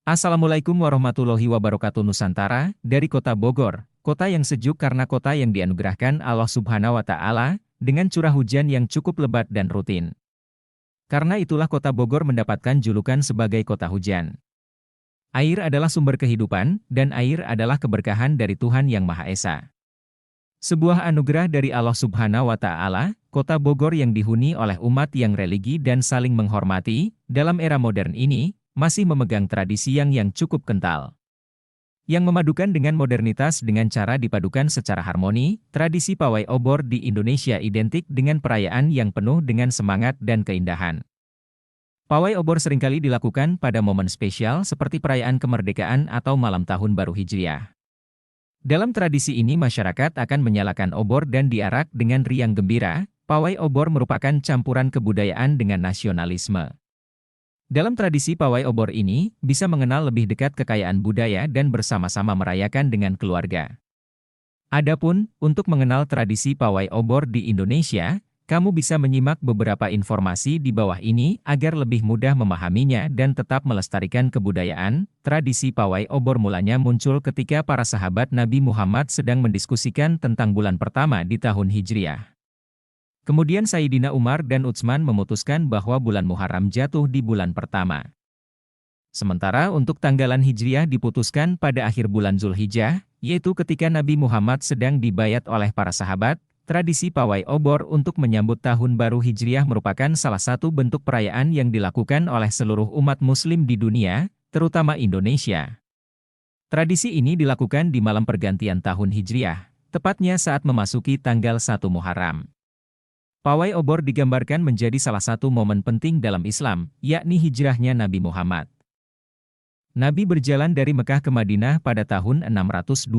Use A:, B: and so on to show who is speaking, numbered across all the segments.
A: Assalamualaikum warahmatullahi wabarakatuh. Nusantara, dari kota Bogor, kota yang sejuk karena kota yang dianugerahkan Allah Subhanahu wa Ta'ala, dengan curah hujan yang cukup lebat dan rutin. Karena itulah kota Bogor mendapatkan julukan sebagai kota hujan. Air adalah sumber kehidupan, dan air adalah keberkahan dari Tuhan Yang Maha Esa. Sebuah anugerah dari Allah Subhanahu wa Ta'ala, kota Bogor yang dihuni oleh umat yang religi dan saling menghormati, dalam era modern ini, masih memegang tradisi yang cukup kental. Yang memadukan dengan modernitas dengan cara dipadukan secara harmoni, tradisi pawai obor di Indonesia identik dengan perayaan yang penuh dengan semangat dan keindahan. Pawai obor seringkali dilakukan pada momen spesial seperti perayaan kemerdekaan atau malam tahun baru Hijriah. Dalam tradisi ini masyarakat akan menyalakan obor dan diarak dengan riang gembira. Pawai obor merupakan campuran kebudayaan dengan nasionalisme. Dalam tradisi pawai obor ini, bisa mengenal lebih dekat kekayaan budaya dan bersama-sama merayakan dengan keluarga. Adapun, untuk mengenal tradisi pawai obor di Indonesia, kamu bisa menyimak beberapa informasi di bawah ini agar lebih mudah memahaminya dan tetap melestarikan kebudayaan. Tradisi pawai obor mulanya muncul ketika para sahabat Nabi Muhammad sedang mendiskusikan tentang bulan pertama di tahun Hijriah. Kemudian Sayyidina Umar dan Utsman memutuskan bahwa bulan Muharram jatuh di bulan pertama. Sementara untuk tanggalan Hijriah diputuskan pada akhir bulan Zulhijjah, yaitu ketika Nabi Muhammad sedang dibayat oleh para sahabat. Tradisi pawai obor untuk menyambut tahun baru Hijriah merupakan salah satu bentuk perayaan yang dilakukan oleh seluruh umat muslim di dunia, terutama Indonesia. Tradisi ini dilakukan di malam pergantian tahun Hijriah, tepatnya saat memasuki tanggal 1 Muharram. Pawai obor digambarkan menjadi salah satu momen penting dalam Islam, yakni hijrahnya Nabi Muhammad. Nabi berjalan dari Mekah ke Madinah pada tahun 622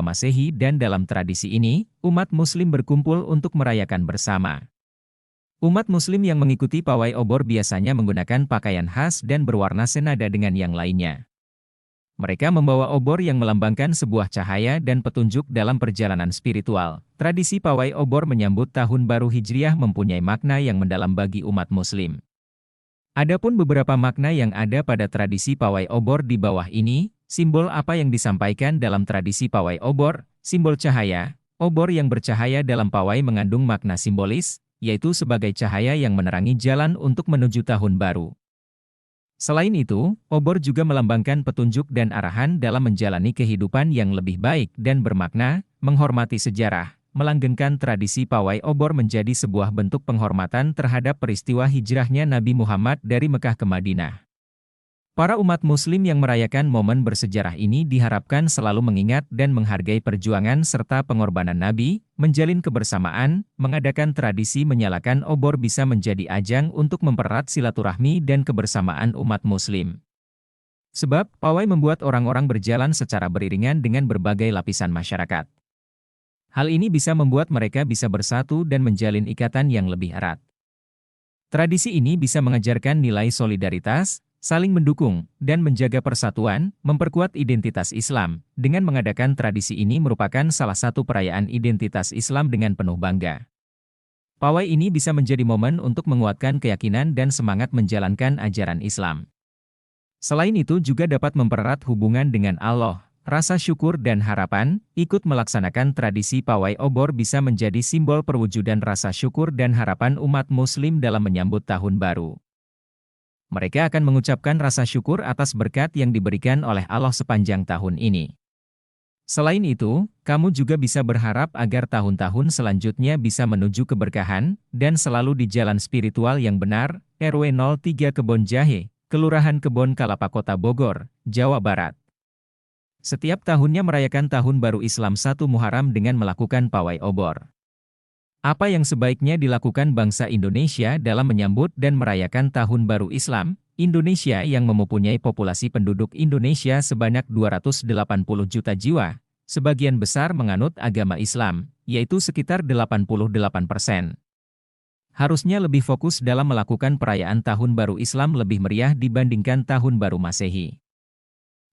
A: Masehi dan dalam tradisi ini, umat muslim berkumpul untuk merayakan bersama. Umat muslim yang mengikuti pawai obor biasanya menggunakan pakaian khas dan berwarna senada dengan yang lainnya. Mereka membawa obor yang melambangkan sebuah cahaya dan petunjuk dalam perjalanan spiritual. Tradisi pawai obor menyambut tahun baru Hijriah mempunyai makna yang mendalam bagi umat muslim. Adapun beberapa makna yang ada pada tradisi pawai obor di bawah ini, simbol apa yang disampaikan dalam tradisi pawai obor, simbol cahaya. Obor yang bercahaya dalam pawai mengandung makna simbolis, yaitu sebagai cahaya yang menerangi jalan untuk menuju tahun baru. Selain itu, obor juga melambangkan petunjuk dan arahan dalam menjalani kehidupan yang lebih baik dan bermakna, menghormati sejarah. Melanggengkan tradisi pawai obor menjadi sebuah bentuk penghormatan terhadap peristiwa hijrahnya Nabi Muhammad dari Mekah ke Madinah. Para umat muslim yang merayakan momen bersejarah ini diharapkan selalu mengingat dan menghargai perjuangan serta pengorbanan Nabi, menjalin kebersamaan. Mengadakan tradisi menyalakan obor bisa menjadi ajang untuk mempererat silaturahmi dan kebersamaan umat muslim. Sebab, pawai membuat orang-orang berjalan secara beriringan dengan berbagai lapisan masyarakat. Hal ini bisa membuat mereka bisa bersatu dan menjalin ikatan yang lebih erat. Tradisi ini bisa mengajarkan nilai solidaritas, saling mendukung, dan menjaga persatuan, memperkuat identitas Islam. Dengan mengadakan tradisi ini merupakan salah satu perayaan identitas Islam dengan penuh bangga. Pawai ini bisa menjadi momen untuk menguatkan keyakinan dan semangat menjalankan ajaran Islam. Selain itu juga dapat mempererat hubungan dengan Allah. Rasa syukur dan harapan, ikut melaksanakan tradisi pawai obor bisa menjadi simbol perwujudan rasa syukur dan harapan umat muslim dalam menyambut tahun baru. Mereka akan mengucapkan rasa syukur atas berkat yang diberikan oleh Allah sepanjang tahun ini. Selain itu, kamu juga bisa berharap agar tahun-tahun selanjutnya bisa menuju keberkahan, dan selalu di jalan spiritual yang benar. RW 03 Kebon Jahe, Kelurahan Kebon Kalapa Kota Bogor, Jawa Barat. Setiap tahunnya merayakan Tahun Baru Islam 1 Muharram dengan melakukan pawai obor. Apa yang sebaiknya dilakukan bangsa Indonesia dalam menyambut dan merayakan Tahun Baru Islam? Indonesia yang mempunyai populasi penduduk Indonesia sebanyak 280 juta jiwa, sebagian besar menganut agama Islam, yaitu sekitar 88%. Harusnya lebih fokus dalam melakukan perayaan Tahun Baru Islam lebih meriah dibandingkan Tahun Baru Masehi.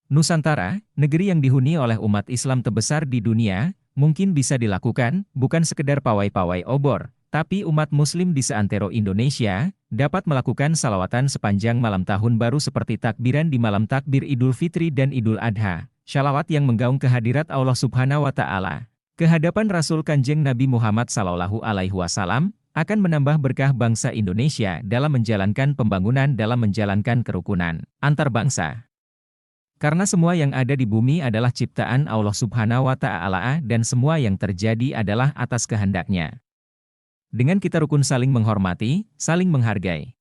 A: Nusantara, negeri yang dihuni oleh umat Islam terbesar di dunia, mungkin bisa dilakukan, bukan sekedar pawai-pawai obor, Tapi umat muslim di seantero Indonesia dapat melakukan salawatan sepanjang malam tahun baru seperti takbiran di malam takbir Idul Fitri dan Idul Adha, shalawat yang menggaung kehadirat Allah Subhanahu wa Ta'ala. Kehadapan Rasul Kanjeng Nabi Muhammad Sallallahu Alaihi Wasallam akan menambah berkah bangsa Indonesia dalam menjalankan pembangunan, dalam menjalankan kerukunan antar bangsa. Karena semua yang ada di bumi adalah ciptaan Allah Subhanahu wa Ta'ala dan semua yang terjadi adalah atas kehendak-Nya. Dengan kita rukun saling menghormati, saling menghargai,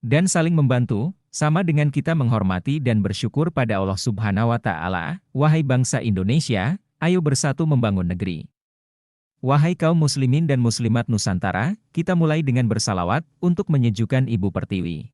A: dan saling membantu, sama dengan kita menghormati dan bersyukur pada Allah Subhanahu wa Ta'ala. Wahai bangsa Indonesia, ayo bersatu membangun negeri. Wahai kaum muslimin dan muslimat Nusantara, kita mulai dengan bersalawat untuk menyejukkan Ibu Pertiwi.